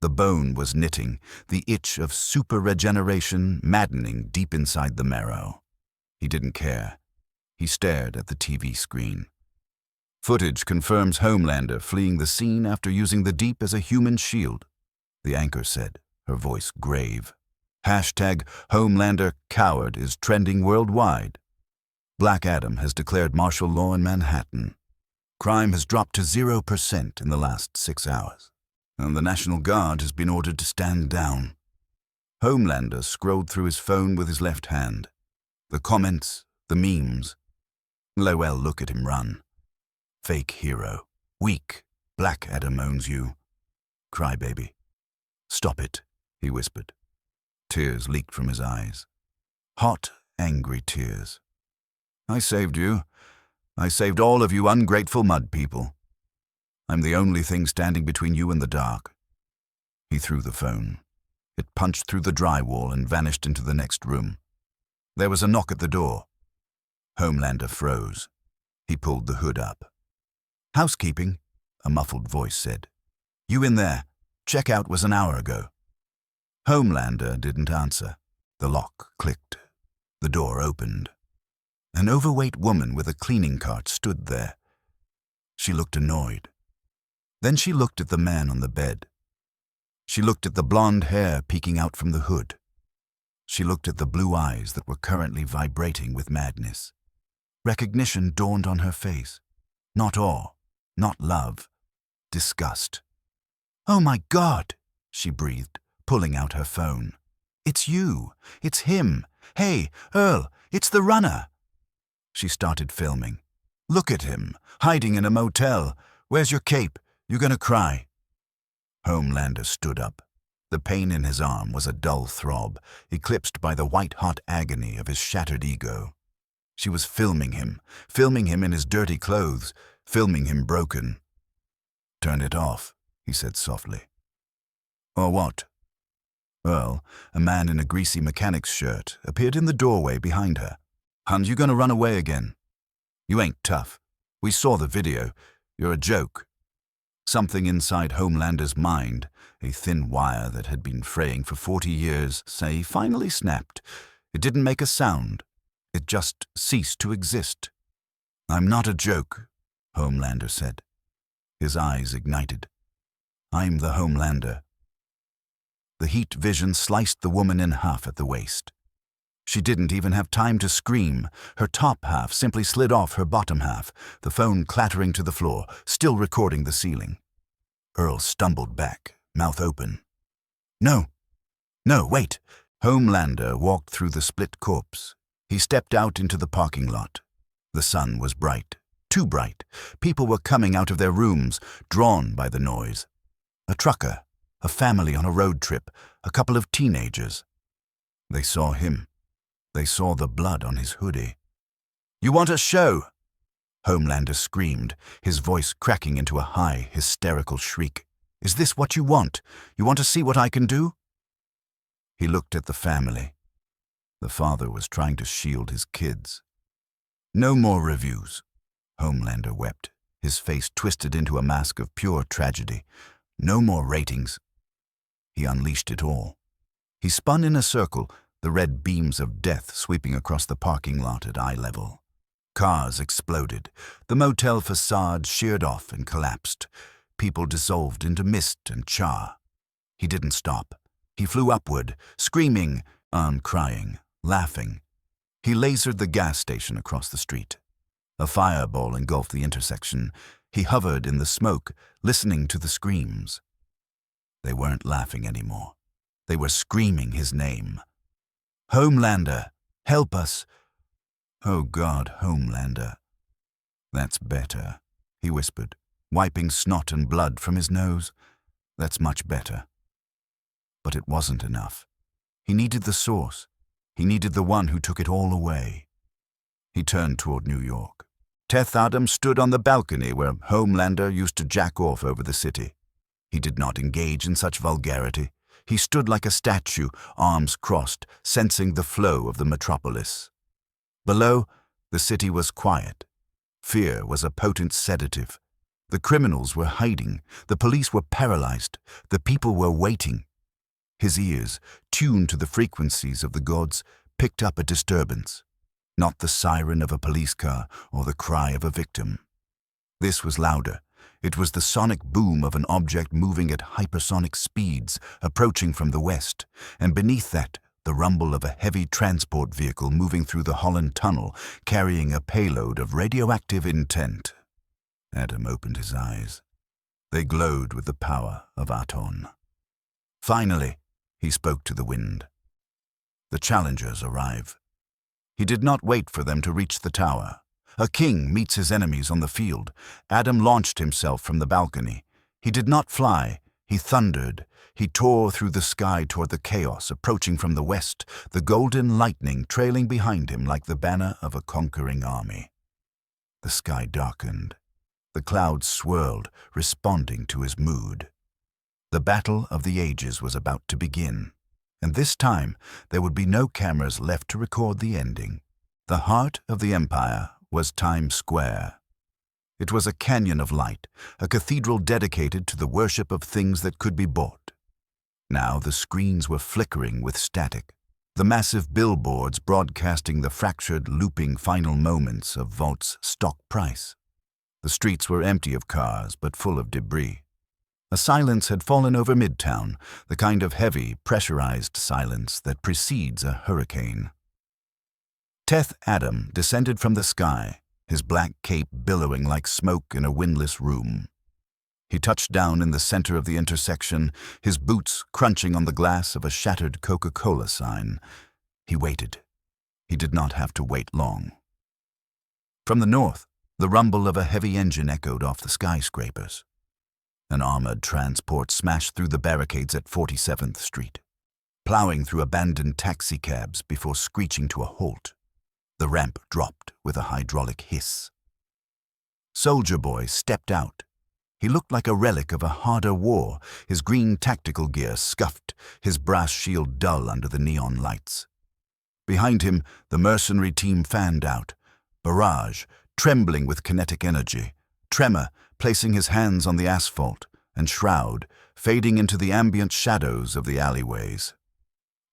The bone was knitting, the itch of super regeneration maddening deep inside the marrow. He didn't care. He stared at the TV screen. Footage confirms Homelander fleeing the scene after using the Deep as a human shield. The anchor said, her voice grave. #Homelander coward is trending worldwide. Black Adam has declared martial law in Manhattan. Crime has dropped to 0% in the last 6 hours, and the National Guard has been ordered to stand down. Homelander scrolled through his phone with his left hand. The comments, the memes. Lowell, look at him run. Fake hero. Weak. Black Adam owns you. Crybaby. Stop it, he whispered. Tears leaked from his eyes. Hot, angry tears. I saved you. I saved all of you ungrateful mud people. I'm the only thing standing between you and the dark. He threw the phone. It punched through the drywall and vanished into the next room. There was a knock at the door. Homelander froze. He pulled the hood up. Housekeeping, a muffled voice said. You in there. Checkout was an hour ago. Homelander didn't answer. The lock clicked. The door opened. An overweight woman with a cleaning cart stood there. She looked annoyed. Then she looked at the man on the bed. She looked at the blonde hair peeking out from the hood. She looked at the blue eyes that were currently vibrating with madness. Recognition dawned on her face. Not awe, not love, disgust. Oh my God, she breathed, pulling out her phone. It's you. It's him. Hey, Earl, it's the runner. She started filming. Look at him, hiding in a motel. Where's your cape? You're gonna cry. Homelander stood up. The pain in his arm was a dull throb, eclipsed by the white-hot agony of his shattered ego. She was filming him in his dirty clothes, filming him broken. Turn it off, he said softly. Or what? Earl, a man in a greasy mechanic's shirt, appeared in the doorway behind her. Hun, you gonna run away again? You ain't tough. We saw the video. You're a joke. Something inside Homelander's mind, a thin wire that had been fraying for 40 years, finally snapped. It didn't make a sound. It just ceased to exist. I'm not a joke, Homelander said. His eyes ignited. I'm the Homelander. The heat vision sliced the woman in half at the waist. She didn't even have time to scream. Her top half simply slid off her bottom half, the phone clattering to the floor, still recording the ceiling. Earl stumbled back, mouth open. No, wait. Homelander walked through the split corpse. He stepped out into the parking lot. The sun was bright, too bright. People were coming out of their rooms, drawn by the noise. A trucker, a family on a road trip, a couple of teenagers. They saw him. They saw the blood on his hoodie. You want a show? Homelander screamed, his voice cracking into a high, hysterical shriek. Is this what you want? You want to see what I can do? He looked at the family. The father was trying to shield his kids. No more reviews, Homelander wept, his face twisted into a mask of pure tragedy. No more ratings. He unleashed it all. He spun in a circle, the red beams of death sweeping across the parking lot at eye level. Cars exploded. The motel facade sheared off and collapsed. People dissolved into mist and char. He didn't stop. He flew upward, screaming, crying, laughing. He lasered the gas station across the street. A fireball engulfed the intersection. He hovered in the smoke, listening to the screams. They weren't laughing anymore. They were screaming his name. "Homelander, help us!" "Oh God, Homelander." "That's better," he whispered, wiping snot and blood from his nose. "That's much better." But it wasn't enough. He needed the source. He needed the one who took it all away. He turned toward New York. Teth-Adam stood on the balcony where Homelander used to jack off over the city. He did not engage in such vulgarity. He stood like a statue, arms crossed, sensing the flow of the metropolis. Below, the city was quiet. Fear was a potent sedative. The criminals were hiding. The police were paralyzed. The people were waiting. His ears, tuned to the frequencies of the gods, picked up a disturbance. Not the siren of a police car or the cry of a victim. This was louder. It was the sonic boom of an object moving at hypersonic speeds, approaching from the west, and beneath that, the rumble of a heavy transport vehicle moving through the Holland Tunnel, carrying a payload of radioactive intent. Adam opened his eyes. They glowed with the power of Aton. Finally, he spoke to the wind. The challengers arrive. He did not wait for them to reach the tower. A king meets his enemies on the field. Adam launched himself from the balcony. He did not fly. He thundered. He tore through the sky toward the chaos approaching from the west, the golden lightning trailing behind him like the banner of a conquering army. The sky darkened. The clouds swirled, responding to his mood. The battle of the ages was about to begin, and this time there would be no cameras left to record the ending. The heart of the Empire was Times Square. It was a canyon of light, a cathedral dedicated to the worship of things that could be bought. Now the screens were flickering with static, the massive billboards broadcasting the fractured, looping final moments of Vaught's stock price. The streets were empty of cars, but full of debris. A silence had fallen over Midtown, the kind of heavy, pressurized silence that precedes a hurricane. Teth-Adam descended from the sky, his black cape billowing like smoke in a windless room. He touched down in the center of the intersection, his boots crunching on the glass of a shattered Coca-Cola sign. He waited. He did not have to wait long. From the north, the rumble of a heavy engine echoed off the skyscrapers. An armored transport smashed through the barricades at 47th Street, plowing through abandoned taxicabs before screeching to a halt. The ramp dropped with a hydraulic hiss. Soldier Boy stepped out. He looked like a relic of a harder war, his green tactical gear scuffed, his brass shield dull under the neon lights. Behind him, the mercenary team fanned out. Barrage, trembling with kinetic energy. Tremor, placing his hands on the asphalt, and Shroud, fading into the ambient shadows of the alleyways.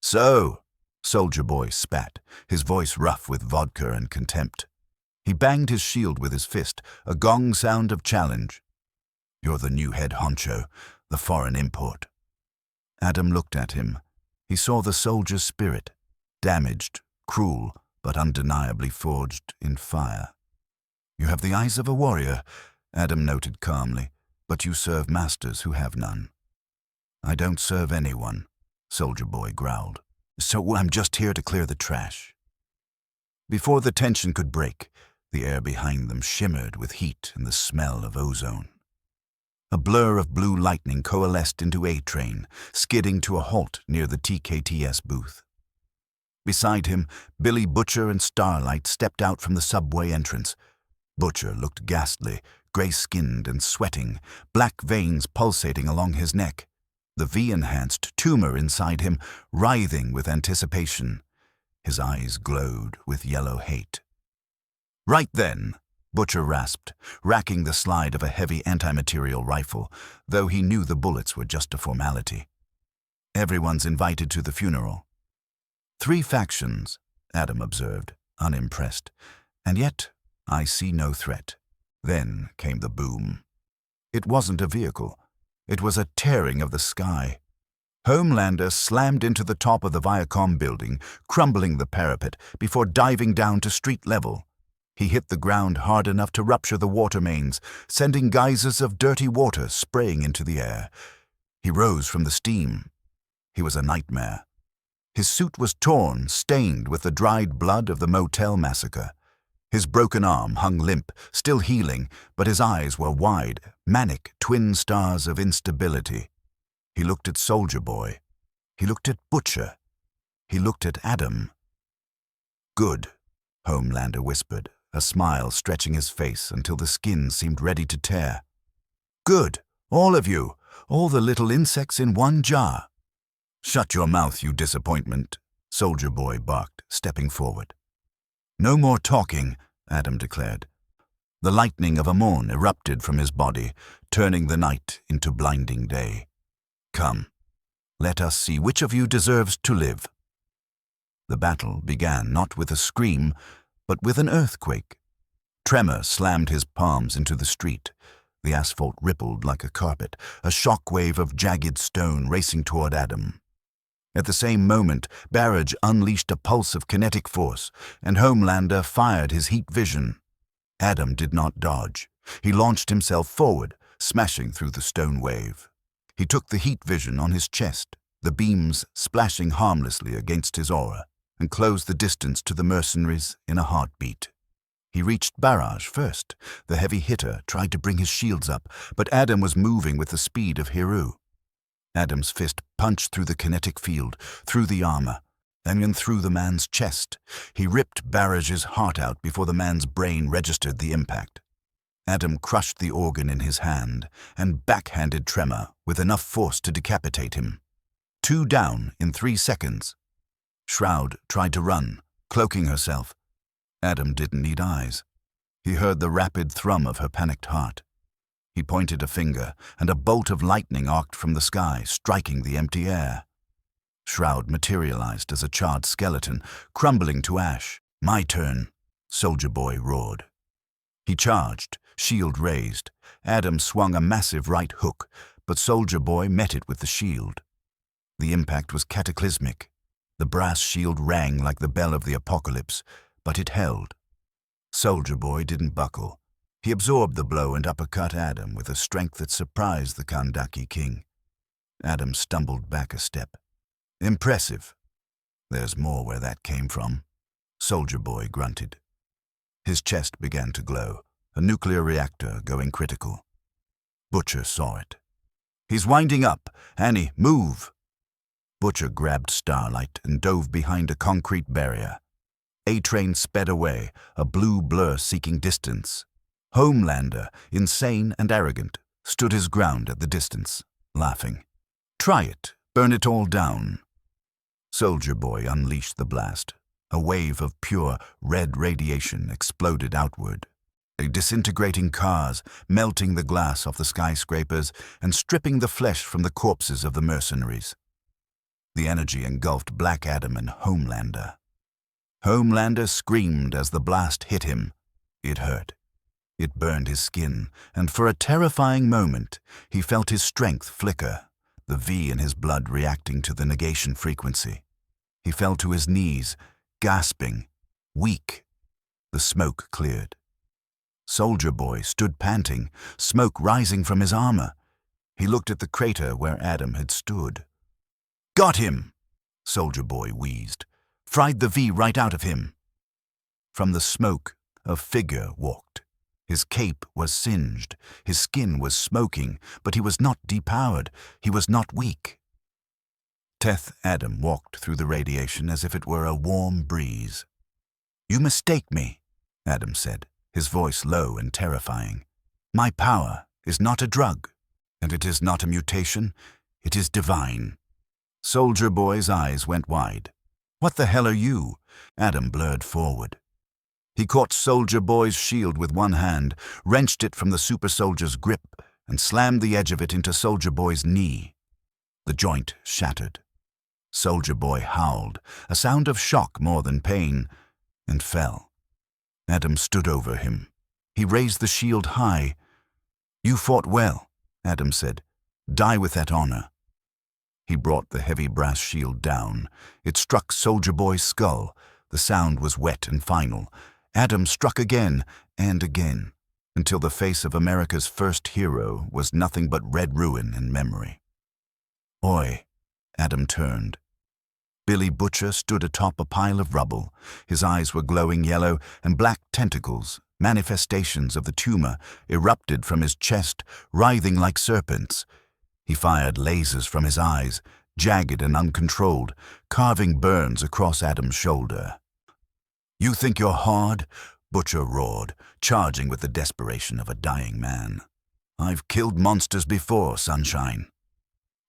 "So," Soldier Boy spat, his voice rough with vodka and contempt. He banged his shield with his fist, a gong sound of challenge. "You're the new head honcho, the foreign import." Adam looked at him. He saw the soldier's spirit, damaged, cruel, but undeniably forged in fire. "You have the eyes of a warrior," Adam noted calmly, "but you serve masters who have none." "I don't serve anyone," Soldier Boy growled. "So I'm just here to clear the trash." Before the tension could break, the air behind them shimmered with heat and the smell of ozone. A blur of blue lightning coalesced into A-Train, skidding to a halt near the TKTS booth. Beside him, Billy Butcher and Starlight stepped out from the subway entrance. Butcher looked ghastly, gray-skinned and sweating, black veins pulsating along his neck. The V-enhanced tumor inside him writhing with anticipation. His eyes glowed with yellow hate. "Right then," Butcher rasped, racking the slide of a heavy anti-material rifle, though he knew the bullets were just a formality. "Everyone's invited to the funeral." 3 factions, Adam observed, unimpressed. "And yet, I see no threat." Then came the boom. It wasn't a vehicle. It was a tearing of the sky. Homelander slammed into the top of the Viacom building, crumbling the parapet before diving down to street level. He hit the ground hard enough to rupture the water mains, sending geysers of dirty water spraying into the air. He rose from the steam. He was a nightmare. His suit was torn, stained with the dried blood of the motel massacre. His broken arm hung limp, still healing, but his eyes were wide, manic twin stars of instability. He looked at Soldier Boy. He looked at Butcher. He looked at Adam. "Good," Homelander whispered, a smile stretching his face until the skin seemed ready to tear. "Good, all of you, all the little insects in one jar." "Shut your mouth, you disappointment," Soldier Boy barked, stepping forward. "No more talking," Adam declared. The lightning of a morn erupted from his body, turning the night into blinding day. "Come, let us see which of you deserves to live." The battle began not with a scream, but with an earthquake. Tremor slammed his palms into the street. The asphalt rippled like a carpet, a shockwave of jagged stone racing toward Adam. At the same moment, Barrage unleashed a pulse of kinetic force, and Homelander fired his heat vision. Adam did not dodge. He launched himself forward, smashing through the stone wave. He took the heat vision on his chest, the beams splashing harmlessly against his aura, and closed the distance to the mercenaries in a heartbeat. He reached Barrage first. The heavy hitter tried to bring his shields up, but Adam was moving with the speed of Hiru. Adam's fist punched through the kinetic field, through the armor, and then through the man's chest. He ripped Barrage's heart out before the man's brain registered the impact. Adam crushed the organ in his hand and backhanded Tremor with enough force to decapitate him. 2 down in 3 seconds. Shroud tried to run, cloaking herself. Adam didn't need eyes. He heard the rapid thrum of her panicked heart. He pointed a finger, and a bolt of lightning arced from the sky, striking the empty air. Shroud materialized as a charred skeleton, crumbling to ash. "My turn," Soldier Boy roared. He charged, shield raised. Adam swung a massive right hook, but Soldier Boy met it with the shield. The impact was cataclysmic. The brass shield rang like the bell of the apocalypse, but it held. Soldier Boy didn't buckle. He absorbed the blow and uppercut Adam with a strength that surprised the Kahndaq king. Adam stumbled back a step. "Impressive. There's more where that came from," Soldier Boy grunted. His chest began to glow, a nuclear reactor going critical. Butcher saw it. "He's winding up. Annie, move!" Butcher grabbed Starlight and dove behind a concrete barrier. A-Train sped away, a blue blur seeking distance. Homelander, insane and arrogant, stood his ground at the distance, laughing. "Try it. Burn it all down." Soldier Boy unleashed the blast. A wave of pure, red radiation exploded outward. Disintegrating cars, melting the glass off the skyscrapers and stripping the flesh from the corpses of the mercenaries. The energy engulfed Black Adam and Homelander. Homelander screamed as the blast hit him. It hurt. It burned his skin, and for a terrifying moment, he felt his strength flicker, the V in his blood reacting to the negation frequency. He fell to his knees, gasping, weak. The smoke cleared. Soldier Boy stood panting, smoke rising from his armor. He looked at the crater where Adam had stood. "Got him!" Soldier Boy wheezed. "Fried the V right out of him." From the smoke, a figure walked. His cape was singed, his skin was smoking, but he was not depowered, he was not weak. Teth-Adam walked through the radiation as if it were a warm breeze. "You mistake me," Adam said, his voice low and terrifying. "My power is not a drug, and it is not a mutation, it is divine." Soldier Boy's eyes went wide. "What the hell are you?" Adam blurred forward. He caught Soldier Boy's shield with one hand, wrenched it from the super soldier's grip, and slammed the edge of it into Soldier Boy's knee. The joint shattered. Soldier Boy howled, a sound of shock more than pain, and fell. Adam stood over him. He raised the shield high. "You fought well," Adam said. "Die with that honor." He brought the heavy brass shield down. It struck Soldier Boy's skull. The sound was wet and final. Adam struck again and again, until the face of America's first hero was nothing but red ruin and memory. "Oi," Adam turned. Billy Butcher stood atop a pile of rubble. His eyes were glowing yellow, and black tentacles, manifestations of the tumor, erupted from his chest, writhing like serpents. He fired lasers from his eyes, jagged and uncontrolled, carving burns across Adam's shoulder. "You think you're hard?" Butcher roared, charging with the desperation of a dying man. "I've killed monsters before, Sunshine."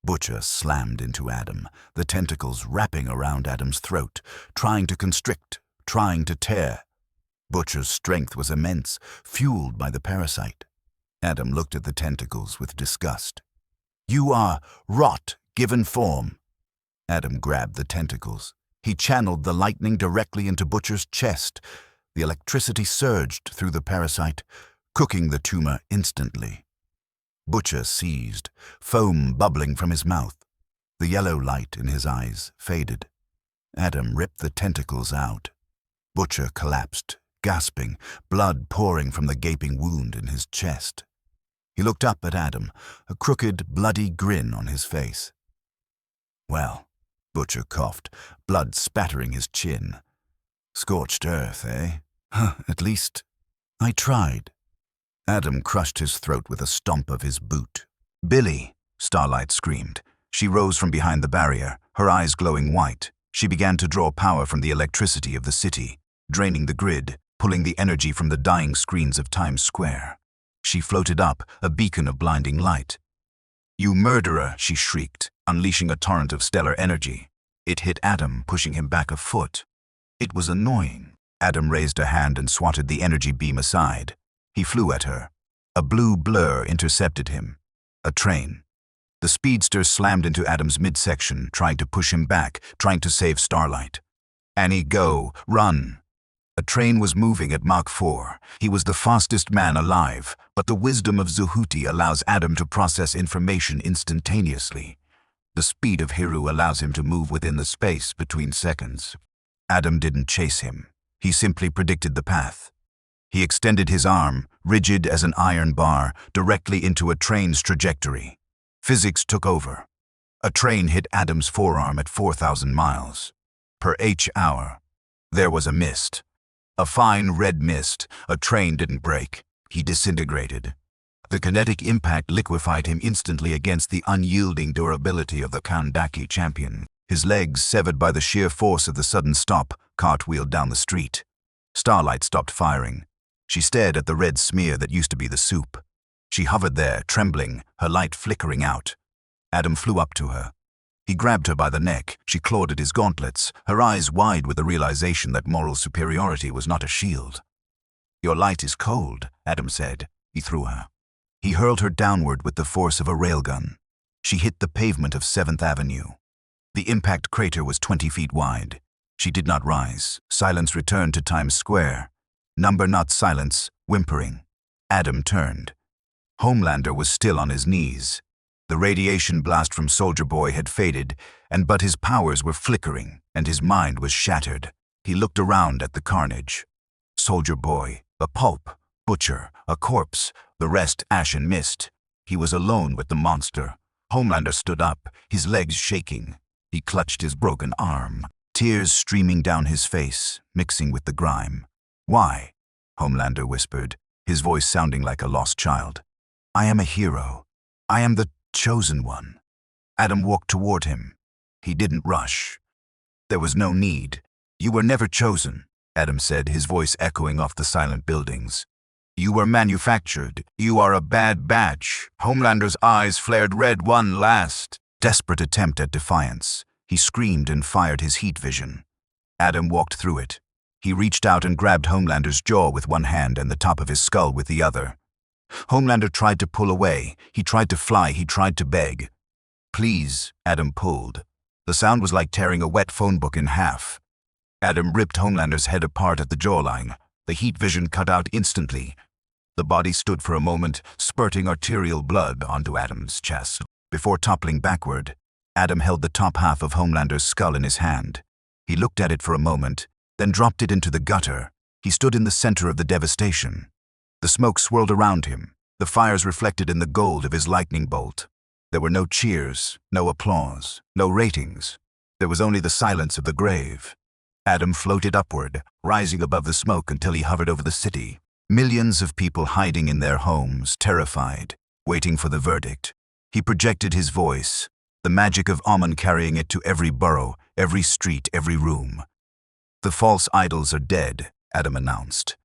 Butcher slammed into Adam, the tentacles wrapping around Adam's throat, trying to constrict, trying to tear. Butcher's strength was immense, fueled by the parasite. Adam looked at the tentacles with disgust. "You are rot given form." Adam grabbed the tentacles. He channeled the lightning directly into Butcher's chest. The electricity surged through the parasite, cooking the tumor instantly. Butcher seized, foam bubbling from his mouth. The yellow light in his eyes faded. Adam ripped the tentacles out. Butcher collapsed, gasping, blood pouring from the gaping wound in his chest. He looked up at Adam, a crooked, bloody grin on his face. "Well," Butcher coughed, blood spattering his chin. "Scorched earth, eh? At least I tried." Adam crushed his throat with a stomp of his boot. "Billy!" Starlight screamed. She rose from behind the barrier, her eyes glowing white. She began to draw power from the electricity of the city, draining the grid, pulling the energy from the dying screens of Times Square. She floated up, a beacon of blinding light. "You murderer!" she shrieked, unleashing a torrent of stellar energy. It hit Adam, pushing him back a foot. It was annoying. Adam raised a hand and swatted the energy beam aside. He flew at her. A blue blur intercepted him. A train. The speedster slammed into Adam's midsection, trying to push him back, trying to save Starlight. "Annie, go! Run!" A train was moving at Mach 4. He was the fastest man alive, but the wisdom of Zehuti allows Adam to process information instantaneously. The speed of Hiru allows him to move within the space between seconds. Adam didn't chase him. He simply predicted the path. He extended his arm, rigid as an iron bar, directly into a train's trajectory. Physics took over. A train hit Adam's forearm at 4,000 miles per hour. There was a mist. A fine red mist. A train didn't break. He disintegrated. The kinetic impact liquefied him instantly against the unyielding durability of the Kahndaq champion. His legs, severed by the sheer force of the sudden stop, cartwheeled down the street. Starlight stopped firing. She stared at the red smear that used to be the Supe. She hovered there, trembling, her light flickering out. Adam flew up to her. He grabbed her by the neck. She clawed at his gauntlets, her eyes wide with the realization that moral superiority was not a shield. "Your light is cold," Adam said. He threw her. He hurled her downward with the force of a railgun. She hit the pavement of 7th Avenue. The impact crater was 20 feet wide. She did not rise. Silence returned to Times Square. Number not silence, whimpering. Adam turned. Homelander was still on his knees. The radiation blast from Soldier Boy had faded, but his powers were flickering, and his mind was shattered. He looked around at the carnage. Soldier Boy, a pulp, Butcher, a corpse, the rest ash and mist. He was alone with the monster. Homelander stood up, his legs shaking. He clutched his broken arm, tears streaming down his face, mixing with the grime. "Why?" Homelander whispered, his voice sounding like a lost child. "I am a hero. I am the chosen one." Adam walked toward him. He didn't rush. There was no need. "You were never chosen," Adam said, his voice echoing off the silent buildings. "You were manufactured. You are a bad batch." Homelander's eyes flared red one last, desperate attempt at defiance. He screamed and fired his heat vision. Adam walked through it. He reached out and grabbed Homelander's jaw with one hand and the top of his skull with the other. Homelander tried to pull away. He tried to fly. He tried to beg. "Please," Adam pulled. The sound was like tearing a wet phone book in half. Adam ripped Homelander's head apart at the jawline. The heat vision cut out instantly. The body stood for a moment, spurting arterial blood onto Adam's chest. Before toppling backward, Adam held the top half of Homelander's skull in his hand. He looked at it for a moment, then dropped it into the gutter. He stood in the center of the devastation. The smoke swirled around him, the fires reflected in the gold of his lightning bolt. There were no cheers, no applause, no ratings. There was only the silence of the grave. Adam floated upward, rising above the smoke until he hovered over the city. Millions of people hiding in their homes, terrified, waiting for the verdict. He projected his voice, the magic of Amen carrying it to every borough, every street, every room. "The false idols are dead," Adam announced.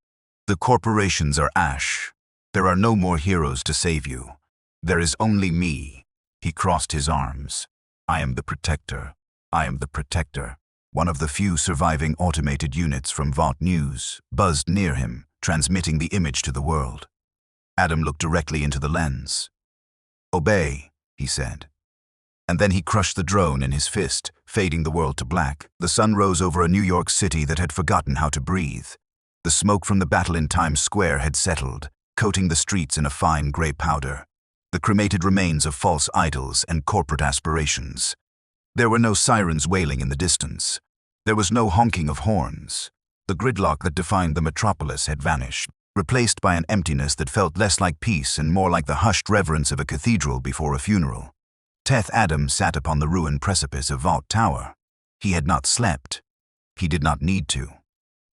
"The corporations are ash. There are no more heroes to save you. There is only me." He crossed his arms. "I am the protector. I am the protector." One of the few surviving automated units from Vought News buzzed near him, transmitting the image to the world. Adam looked directly into the lens. "Obey," he said. And then he crushed the drone in his fist, fading the world to black. The sun rose over a New York City that had forgotten how to breathe. The smoke from the battle in Times Square had settled, coating the streets in a fine gray powder. The cremated remains of false idols and corporate aspirations. There were no sirens wailing in the distance. There was no honking of horns. The gridlock that defined the metropolis had vanished, replaced by an emptiness that felt less like peace and more like the hushed reverence of a cathedral before a funeral. Teth-Adam sat upon the ruined precipice of Vought Tower. He had not slept. He did not need to.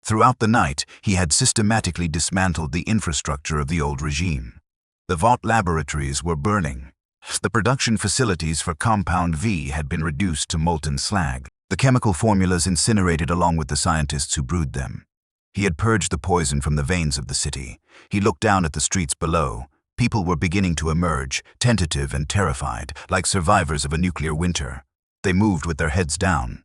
Throughout the night, he had systematically dismantled the infrastructure of the old regime. The Vought laboratories were burning. The production facilities for Compound V had been reduced to molten slag, the chemical formulas incinerated along with the scientists who brewed them. He had purged the poison from the veins of the city. He looked down at the streets below. People were beginning to emerge, tentative and terrified, like survivors of a nuclear winter. They moved with their heads down.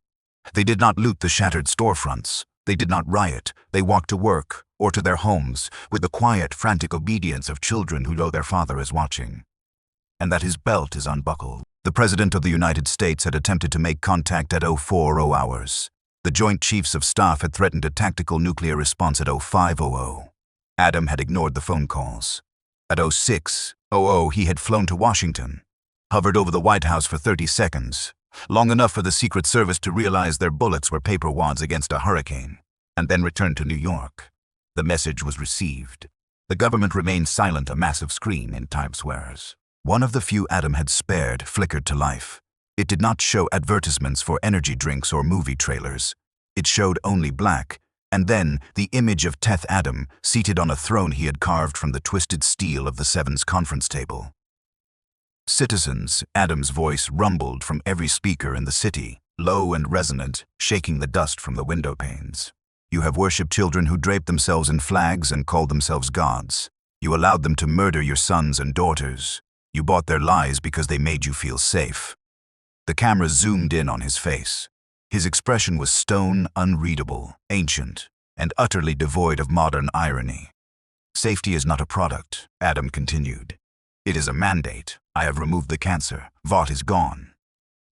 They did not loot the shattered storefronts. They did not riot. They walked to work or to their homes with the quiet, frantic obedience of children who know their father is watching, and that his belt is unbuckled. The President of the United States had attempted to make contact at 04:00 hours. The Joint Chiefs of Staff had threatened a tactical nuclear response at 05:00. Adam had ignored the phone calls. At 06:00, he had flown to Washington, hovered over the White House for 30 seconds, long enough for the Secret Service to realize their bullets were paper wads against a hurricane, and then returned to New York. The message was received. The government remained silent, a massive screen in Times Squares. One of the few Adam had spared flickered to life. It did not show advertisements for energy drinks or movie trailers. It showed only black, and then the image of Teth-Adam seated on a throne he had carved from the twisted steel of the Seven's conference table. "Citizens," Adam's voice rumbled from every speaker in the city, low and resonant, shaking the dust from the window panes. "You have worshipped children who draped themselves in flags and called themselves gods. You allowed them to murder your sons and daughters. You bought their lies because they made you feel safe." The camera zoomed in on his face. His expression was stone, unreadable, ancient, and utterly devoid of modern irony. "Safety is not a product," Adam continued. "It is a mandate. I have removed the cancer. Vought is gone.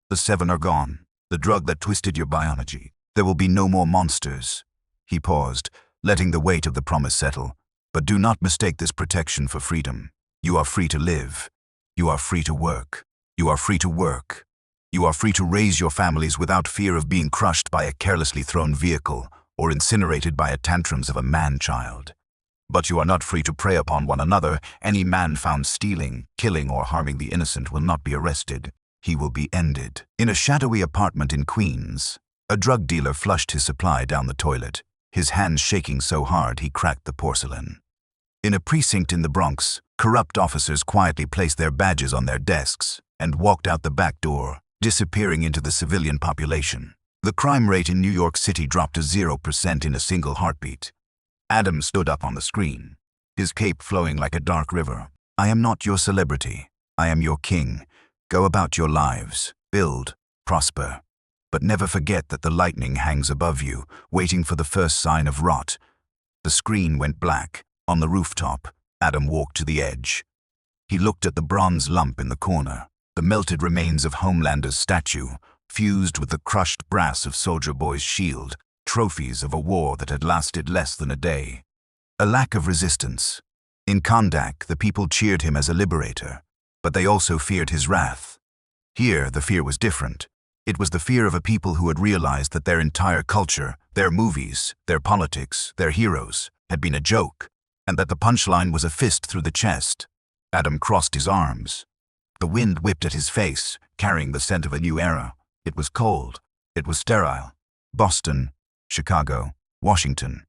The Seven are gone. The drug that twisted your biology. There will be no more monsters." He paused, letting the weight of the promise settle. "But do not mistake this protection for freedom. You are free to live. You are free to work. You are free to work. You are free to raise your families without fear of being crushed by a carelessly thrown vehicle or incinerated by the tantrums of a man-child. But you are not free to prey upon one another. Any man found stealing, killing, or harming the innocent will not be arrested. He will be ended." In a shadowy apartment in Queens, a drug dealer flushed his supply down the toilet, his hands shaking so hard he cracked the porcelain. In a precinct in the Bronx, corrupt officers quietly placed their badges on their desks and walked out the back door, disappearing into the civilian population. The crime rate in New York City dropped to 0% in a single heartbeat. Adam stood up on the screen, his cape flowing like a dark river. "I am not your celebrity. I am your king. Go about your lives, build, prosper. But never forget that the lightning hangs above you, waiting for the first sign of rot." The screen went black. On the rooftop, Adam walked to the edge. He looked at the bronze lump in the corner, the melted remains of Homelander's statue, fused with the crushed brass of Soldier Boy's shield, trophies of a war that had lasted less than a day. A lack of resistance. In Kahndaq, the people cheered him as a liberator, but they also feared his wrath. Here, the fear was different. It was the fear of a people who had realized that their entire culture, their movies, their politics, their heroes, had been a joke, and that the punchline was a fist through the chest. Adam crossed his arms. The wind whipped at his face, carrying the scent of a new era. It was cold. It was sterile. Boston, Chicago, Washington.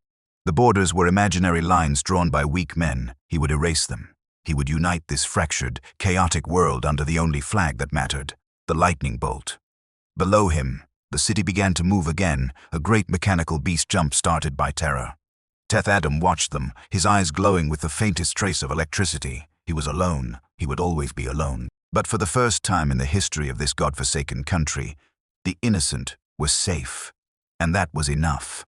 The borders were imaginary lines drawn by weak men. He would erase them. He would unite this fractured, chaotic world under the only flag that mattered, the lightning bolt. Below him, the city began to move again, a great mechanical beast jump-started by terror. Teth-Adam watched them, his eyes glowing with the faintest trace of electricity. He was alone. He would always be alone. But for the first time in the history of this godforsaken country, the innocent were safe. And that was enough.